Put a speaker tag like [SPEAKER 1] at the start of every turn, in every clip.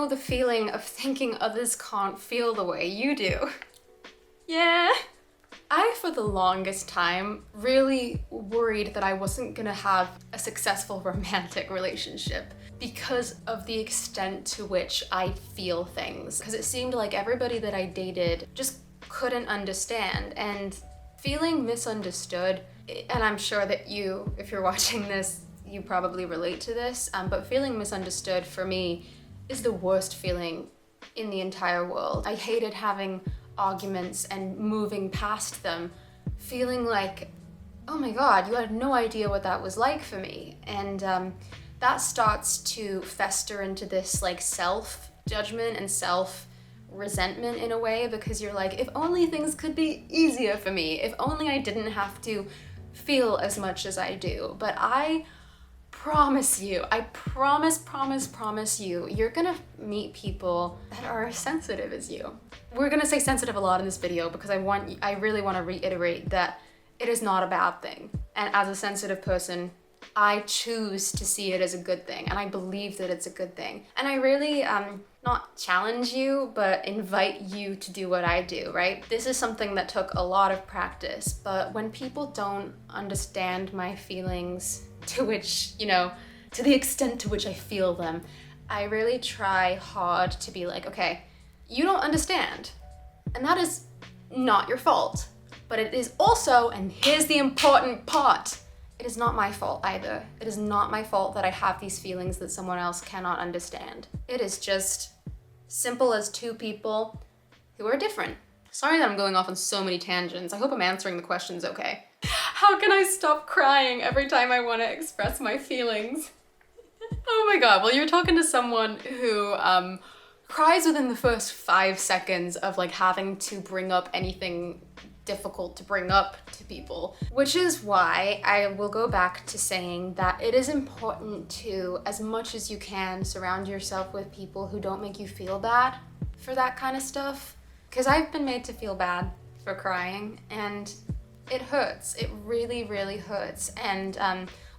[SPEAKER 1] know the feeling of thinking others can't feel the way you do. Yeah. I, for the longest time, really worried that I wasn't gonna have a successful romantic relationship because of the extent to which I feel things. Because it seemed like everybody that I dated just couldn't understand, and feeling misunderstood, and I'm sure that you, if you're watching this, you probably relate to this, but feeling misunderstood for me is the worst feeling in the entire world. I hated having arguments and moving past them, feeling like, oh my god, you had no idea what that was like for me. And that starts to fester into this like self-judgment and self-resentment in a way, because you're like, if only things could be easier for me, if only I didn't have to feel as much as I do. But I promise you, I promise you, you're gonna meet people that are as sensitive as you. We're gonna say sensitive a lot in this video because I really want to reiterate that it is not a bad thing. And as a sensitive person, I choose to see it as a good thing, and I believe that it's a good thing. And I really, not challenge you, but invite you to do what I do, right? This is something that took a lot of practice, but when people don't understand my feelings, to which, you know, to the extent to which I feel them, I really try hard to be like, okay, you don't understand, and that is not your fault. But it is also, and here's the important part, it is not my fault either. It is not my fault that I have these feelings that someone else cannot understand. It is just simple as two people who are different. Sorry that I'm going off on so many tangents. I hope I'm answering the questions okay. How can I stop crying every time I want to express my feelings? Oh my god, well, you're talking to someone who cries within the first 5 seconds of like having to bring up anything difficult to bring up to people, which is why I will go back to saying that it is important to, as much as you can, surround yourself with people who don't make you feel bad for that kind of stuff. Because I've been made to feel bad for crying, and it hurts. It really, really hurts. And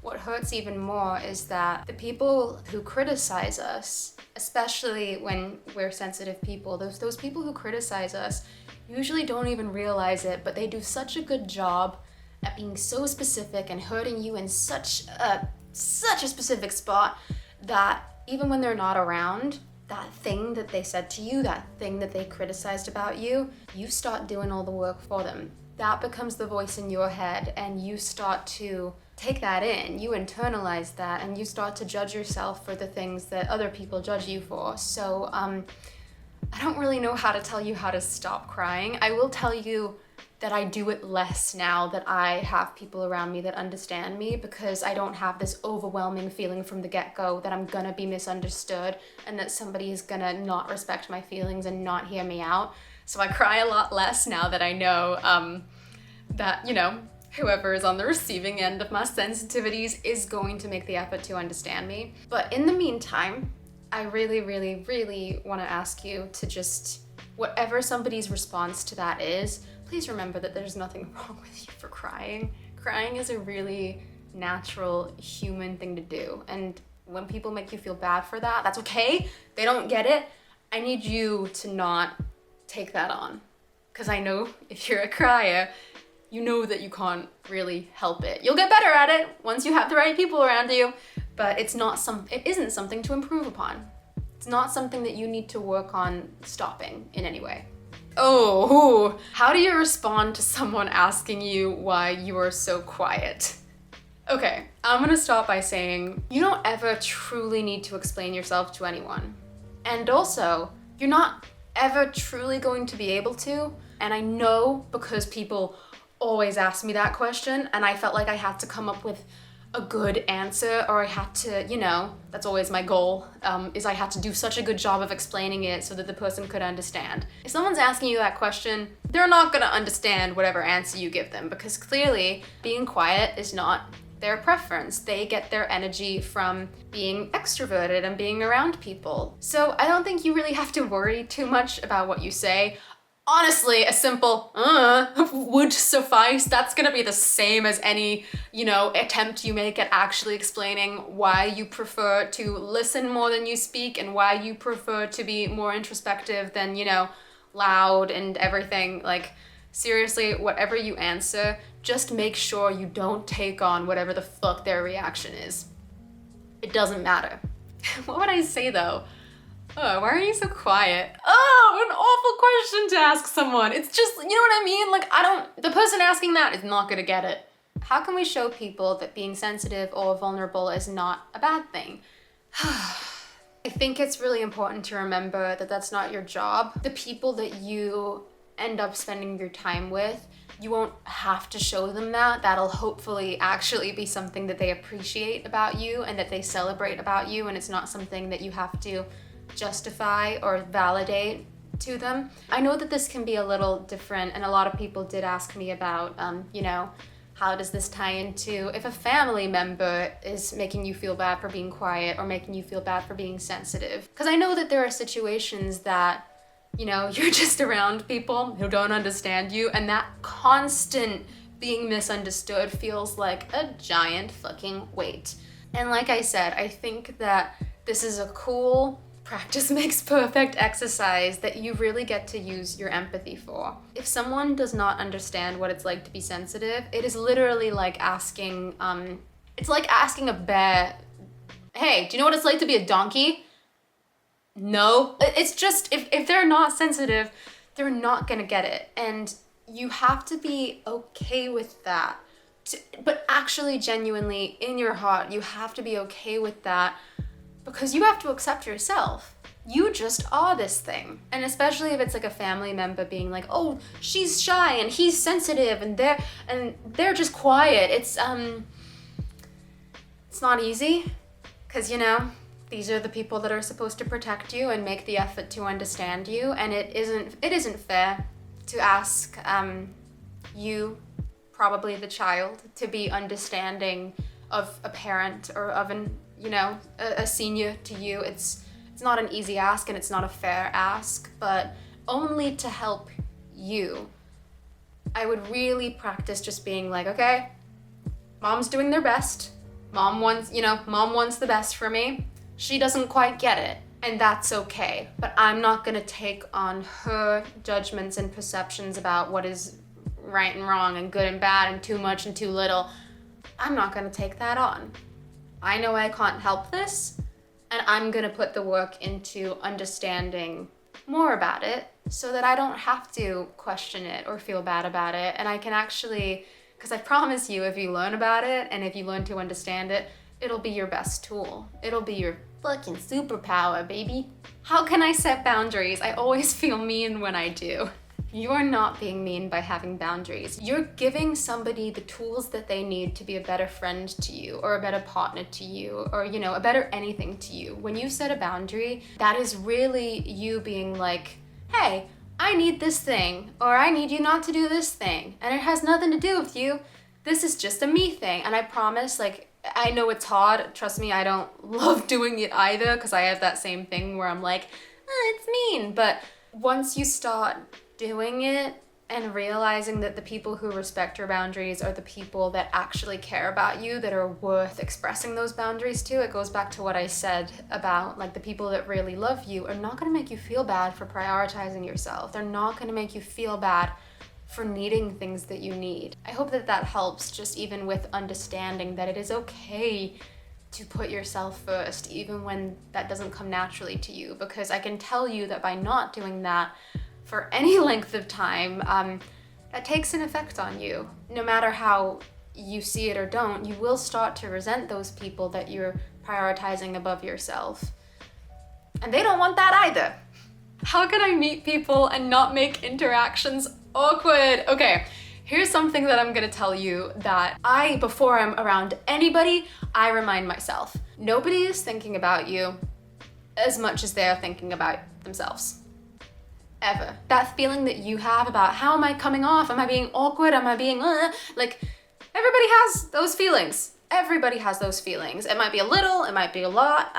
[SPEAKER 1] what hurts even more is that the people who criticize us, especially when we're sensitive people, those people who criticize us usually don't even realize it, but they do such a good job at being so specific and hurting you in such a specific spot that even when they're not around, that thing that they said to you, that thing that they criticized about you, you start doing all the work for them. That becomes the voice in your head, and you start to take that in, you internalize that, and you start to judge yourself for the things that other people judge you for. So I don't really know how to tell you how to stop crying. I will tell you that I do it less now that I have people around me that understand me, because I don't have this overwhelming feeling from the get-go that I'm gonna be misunderstood and that somebody is gonna not respect my feelings and not hear me out. So I cry a lot less now that I know that, you know, whoever is on the receiving end of my sensitivities is going to make the effort to understand me. But in the meantime, I really, really, really want to ask you to just, whatever somebody's response to that is, please remember that there's nothing wrong with you for crying. Crying is a really natural human thing to do. And when people make you feel bad for that, that's okay. They don't get it. I need you to not take that on. Because I know if you're a crier, you know that you can't really help it. You'll get better at it once you have the right people around you, but it isn't something to improve upon. It's not something that you need to work on stopping in any way. Oh, how do you respond to someone asking you why you are so quiet? Okay, I'm gonna start by saying you don't ever truly need to explain yourself to anyone. And also, you're not ever truly going to be able to. And I know, because people always ask me that question, and I felt like I had to come up with a good answer, or I had to, you know, that's always my goal, is I had to do such a good job of explaining it so that the person could understand. If someone's asking you that question, they're not gonna understand whatever answer you give them, because clearly being quiet is not their preference. They get their energy from being extroverted and being around people. So I don't think you really have to worry too much about what you say. Honestly, a simple would suffice. That's gonna be the same as any, attempt you make at actually explaining why you prefer to listen more than you speak and why you prefer to be more introspective than, loud and everything. Like, seriously, whatever you answer, just make sure you don't take on whatever the fuck their reaction is. It doesn't matter. What would I say though? Oh, why are you so quiet? Oh, an awful question to ask someone. It's just, you know what I mean? Like, the person asking that is not gonna get it. How can we show people that being sensitive or vulnerable is not a bad thing? I think it's really important to remember that that's not your job. The people that you end up spending your time with, you won't have to show them that. That'll hopefully actually be something that they appreciate about you and that they celebrate about you, and it's not something that you have to justify or validate to them. I know that this can be a little different, and a lot of people did ask me about, how does this tie into if a family member is making you feel bad for being quiet or making you feel bad for being sensitive? Because I know that there are situations that, you're just around people who don't understand you, and that constant being misunderstood feels like a giant fucking weight. And like I said, I think that this is a cool practice makes perfect exercise that you really get to use your empathy for. If someone does not understand what it's like to be sensitive, it is literally like asking, a bear, hey, do you know what it's like to be a donkey? No. It's just, if they're not sensitive, they're not gonna get it. And you have to be okay with that. But actually, genuinely, in your heart, you have to be okay with that, because you have to accept yourself. You just are this thing. And especially if it's like a family member being like, oh, she's shy and he's sensitive and they're just quiet. It's not easy, because these are the people that are supposed to protect you and make the effort to understand you, and it isn't fair to ask you, probably the child, to be understanding of a parent or of a senior to you. It's not an easy ask, and it's not a fair ask, but only to help you. I would really practice just being like, okay, mom's doing their best. Mom wants the best for me. She doesn't quite get it, and that's okay. But I'm not gonna take on her judgments and perceptions about what is right and wrong and good and bad and too much and too little. I'm not gonna take that on. I know I can't help this, and I'm gonna put the work into understanding more about it so that I don't have to question it or feel bad about it. And I can actually, because I promise you, if you learn about it and if you learn to understand it, it'll be your best tool. It'll be your fucking superpower, baby. How can I set boundaries? I always feel mean when I do. You're not being mean by having boundaries. You're giving somebody the tools that they need to be a better friend to you, or a better partner to you, or, a better anything to you. When you set a boundary, that is really you being like, hey, I need this thing, or I need you not to do this thing, and it has nothing to do with you. This is just a me thing. And I promise, I know it's hard. Trust me, I don't love doing it either, because I have that same thing where I'm like, it's mean. But once you start doing it and realizing that the people who respect your boundaries are the people that actually care about you, that are worth expressing those boundaries to, it goes back to what I said about the people that really love you are not going to make you feel bad for prioritizing yourself. They're not going to make you feel bad for needing things that you need. I hope that helps, just even with understanding that it is okay to put yourself first, even when that doesn't come naturally to you, because I can tell you that by not doing that for any length of time, that takes an effect on you. No matter how you see it or don't, you will start to resent those people that you're prioritizing above yourself. And they don't want that either. How can I meet people and not make interactions awkward? Okay, here's something that I'm gonna tell you that before I'm around anybody, I remind myself. Nobody is thinking about you as much as they're thinking about themselves. Ever. That feeling that you have about how am I coming off? Am I being awkward? Am I being everybody has those feelings. Everybody has those feelings. It might be a little, it might be a lot,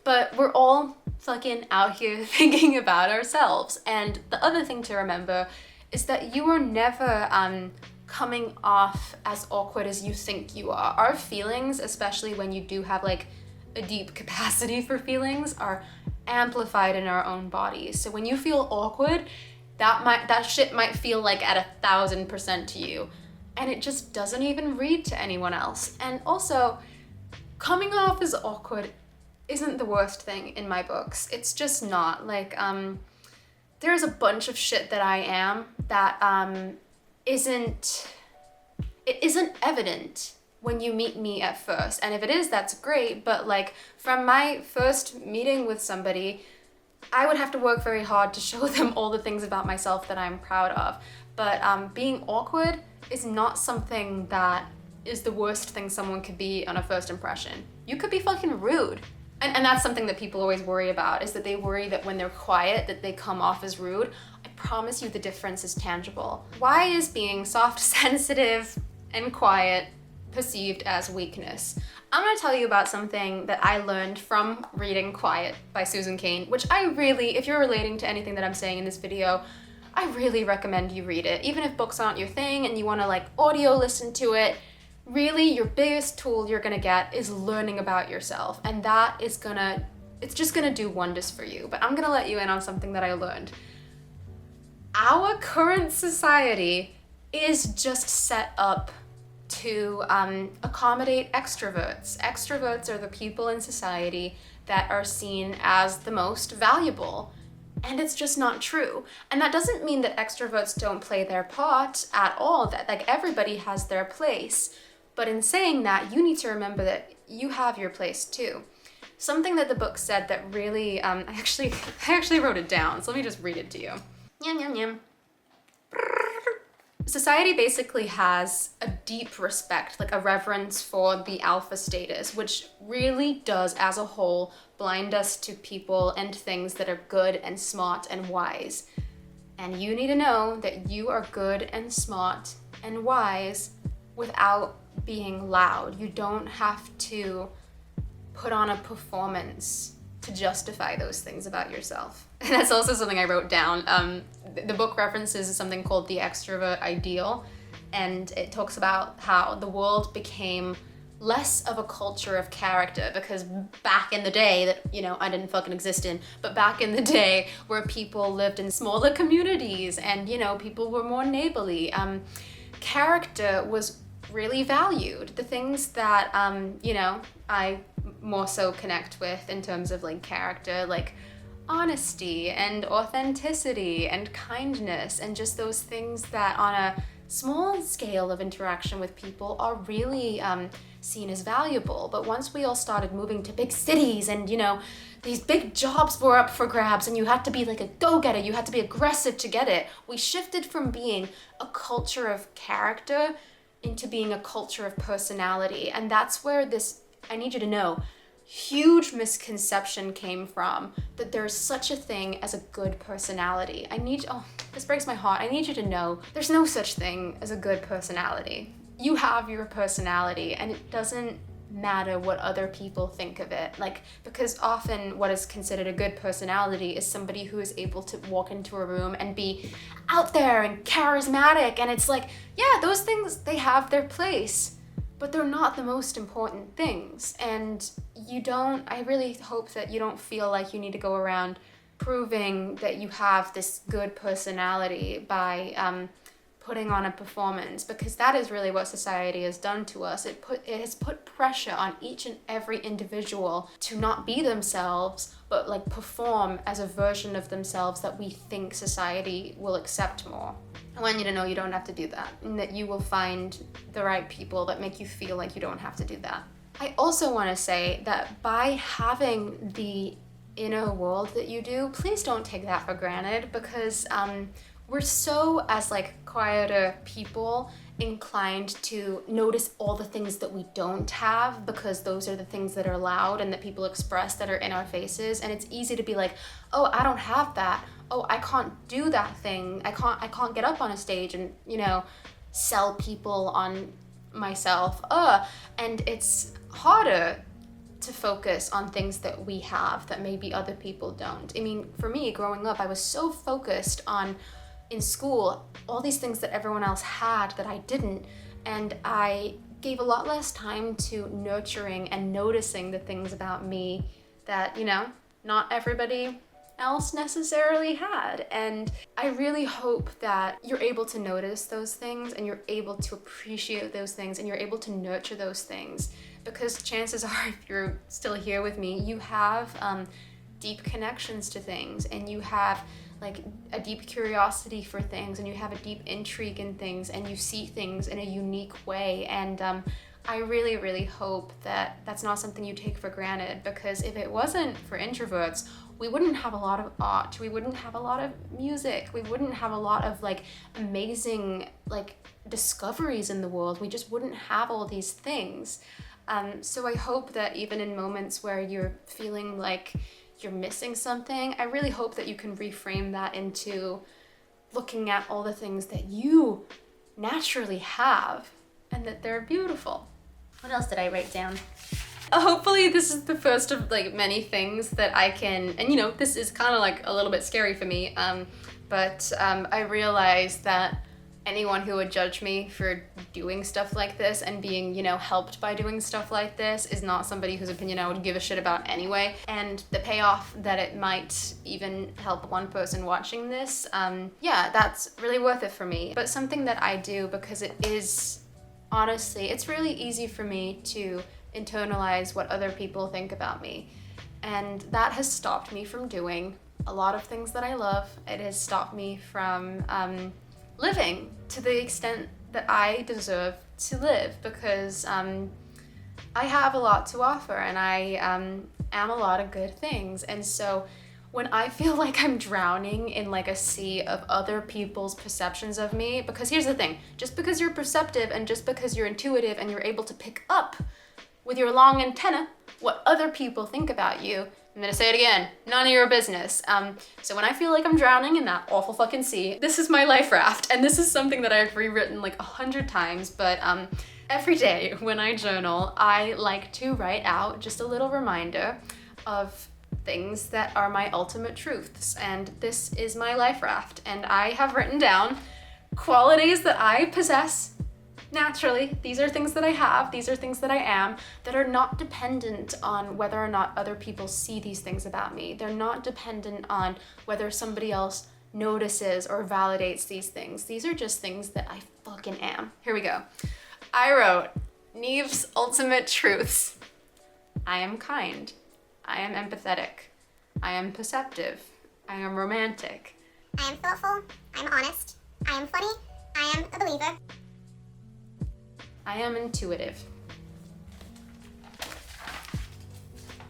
[SPEAKER 1] But we're all fucking out here thinking about ourselves. And the other thing to remember is that you are never coming off as awkward as you think you are. Our feelings, especially when you do have like a deep capacity for feelings, are amplified in our own bodies. So when you feel awkward, that shit might feel like at 1,000% to you, and it just doesn't even read to anyone else. And also, coming off as awkward isn't the worst thing in my books. It's just not. Like, there's a bunch of shit that I am that isn't evident when you meet me at first. And if it is, that's great. But like, from my first meeting with somebody, I would have to work very hard to show them all the things about myself that I'm proud of. But being awkward is not something that is the worst thing someone could be on a first impression. You could be fucking rude. And that's something that people always worry about, is that they worry that when they're quiet, that they come off as rude. I promise you the difference is tangible. Why is being soft, sensitive, and quiet perceived as weakness? I'm gonna tell you about something that I learned from reading Quiet by Susan Cain, which I really, if you're relating to anything that I'm saying in this video, I really recommend you read it. Even if books aren't your thing and you wanna like audio listen to it, really your biggest tool you're gonna get is learning about yourself. And that is it's just gonna do wonders for you. But I'm gonna let you in on something that I learned. Our current society is just set up to accommodate extroverts. Extroverts are the people in society that are seen as the most valuable. And it's just not true. And that doesn't mean that extroverts don't play their part at all, that like everybody has their place. But in saying that, you need to remember that you have your place too. Something that the book said that really, I actually wrote it down, so let me just read it to you. Yum, yum, yum. Society basically has a deep respect, like a reverence for the alpha status, which really does, as a whole, blind us to people and things that are good and smart and wise. And you need to know that you are good and smart and wise without being loud. You don't have to put on a performance to justify those things about yourself. And that's also something I wrote down. The book references something called the extrovert ideal, and it talks about how the world became less of a culture of character, because back in the day that, I didn't fucking exist in, but back in the day where people lived in smaller communities and, people were more neighborly, character was really valued. The things that, I more so connect with in terms of like character, like honesty and authenticity and kindness, and just those things that on a small scale of interaction with people are really seen as valuable. But once we all started moving to big cities and, these big jobs were up for grabs and you had to be like a go-getter, you had to be aggressive to get it, we shifted from being a culture of character into being a culture of personality. And that's where this, I need you to know, huge misconception came from, that there's such a thing as a good personality. This breaks my heart. I need you to know there's no such thing as a good personality. You have your personality, and it doesn't matter what other people think of it. Because often what is considered a good personality is somebody who is able to walk into a room and be out there and charismatic, and it's like, yeah, those things, they have their place, but they're not the most important things. And I really hope that you don't feel like you need to go around proving that you have this good personality by putting on a performance, because that is really what society has done to us. It has put pressure on each and every individual to not be themselves, but like perform as a version of themselves that we think society will accept more. I want you to know you don't have to do that, and that you will find the right people that make you feel like you don't have to do that. I also want to say that by having the inner world that you do, please don't take that for granted, because we're so, as like quieter people, inclined to notice all the things that we don't have, because those are the things that are loud and that people express that are in our faces. And it's easy to be like, oh, I don't have that. Oh, I can't do that thing. I can't get up on a stage and, sell people on myself. And it's harder to focus on things that we have that maybe other people don't. I mean, for me, growing up, I was so focused on, in school, all these things that everyone else had that I didn't, and I gave a lot less time to nurturing and noticing the things about me that, you know, not everybody else necessarily had. And I really hope that you're able to notice those things and you're able to appreciate those things and you're able to nurture those things, because chances are, if you're still here with me, you have deep connections to things, and you have like a deep curiosity for things, and you have a deep intrigue in things, and you see things in a unique way. And I really, really hope that that's not something you take for granted, because if it wasn't for introverts, we wouldn't have a lot of art, we wouldn't have a lot of music, we wouldn't have a lot of like amazing like discoveries in the world. We just wouldn't have all these things. So I hope that even in moments where you're feeling like you're missing something, I really hope that you can reframe that into looking at all the things that you naturally have and that they're beautiful. What else did I write down? Hopefully this is the first of like many things that I can, and you know, this is kind of like a little bit scary for me, but I realized that anyone who would judge me for doing stuff like this and being, you know, helped by doing stuff like this is not somebody whose opinion I would give a shit about anyway. And the payoff that it might even help one person watching this, yeah, that's really worth it for me. But something that I do, because it is, honestly, it's really easy for me to internalize what other people think about me. And that has stopped me from doing a lot of things that I love. It has stopped me from living to the extent that I deserve to live, because I have a lot to offer, and I am a lot of good things. And so when I feel like I'm drowning in like a sea of other people's perceptions of me, because here's the thing, just because you're perceptive and just because you're intuitive and you're able to pick up with your long antenna what other people think about you, I'm gonna say it again, none of your business. So when I feel like I'm drowning in that awful fucking sea, this is my life raft, and this is something that I've rewritten like 100 times, but every day when I journal, I like to write out just a little reminder of things that are my ultimate truths, and this is my life raft, and I have written down qualities that I possess naturally. These are things that I have, these are things that I am, that are not dependent on whether or not other people see these things about me. They're not dependent on whether somebody else notices or validates these things. These are just things that I fucking am. Here we go. I wrote Niamh's ultimate truths. I am kind. I am empathetic. I am perceptive. I am romantic.
[SPEAKER 2] I am thoughtful. I am honest. I am funny. I am a believer.
[SPEAKER 1] I am intuitive.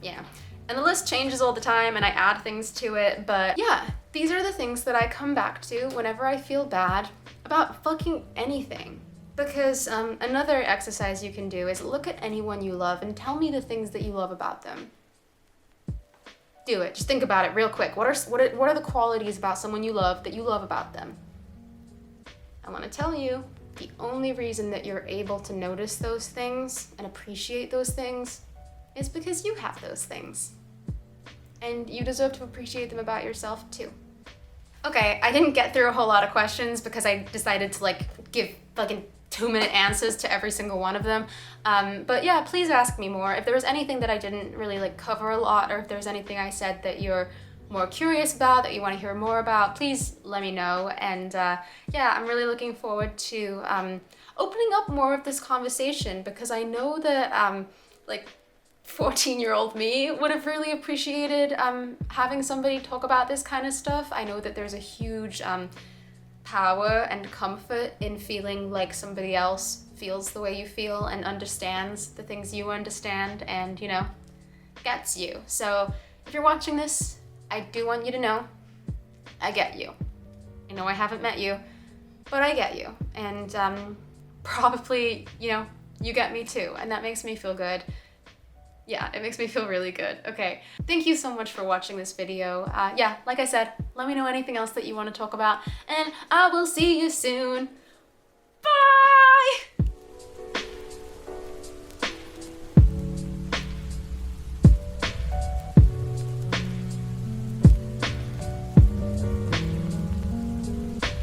[SPEAKER 1] Yeah, and the list changes all the time and I add things to it, but yeah, these are the things that I come back to whenever I feel bad about fucking anything. Because another exercise you can do is look at anyone you love and tell me the things that you love about them. Do it, just think about it real quick. What are the qualities about someone you love that you love about them? I want to tell you, the only reason that you're able to notice those things and appreciate those things is because you have those things. And you deserve to appreciate them about yourself too. Okay, I didn't get through a whole lot of questions because I decided to like give fucking 2-minute answers to every single one of them. But yeah, please ask me more. If there was anything that I didn't really like cover a lot, or if there's anything I said that you're more curious about, that you want to hear more about, please let me know. And yeah, I'm really looking forward to opening up more of this conversation, because I know that like 14-year-old me would have really appreciated having somebody talk about this kind of stuff. I know that there's a huge power and comfort in feeling like somebody else feels the way you feel and understands the things you understand and, you know, gets you. So if you're watching this, I do want you to know I get you. I know I haven't met you, but I get you. And probably, you know, you get me too, and that makes me feel good. Yeah, it makes me feel really good. Okay, thank you so much for watching this video. Yeah, like I said, let me know anything else that you want to talk about, and I will see you soon.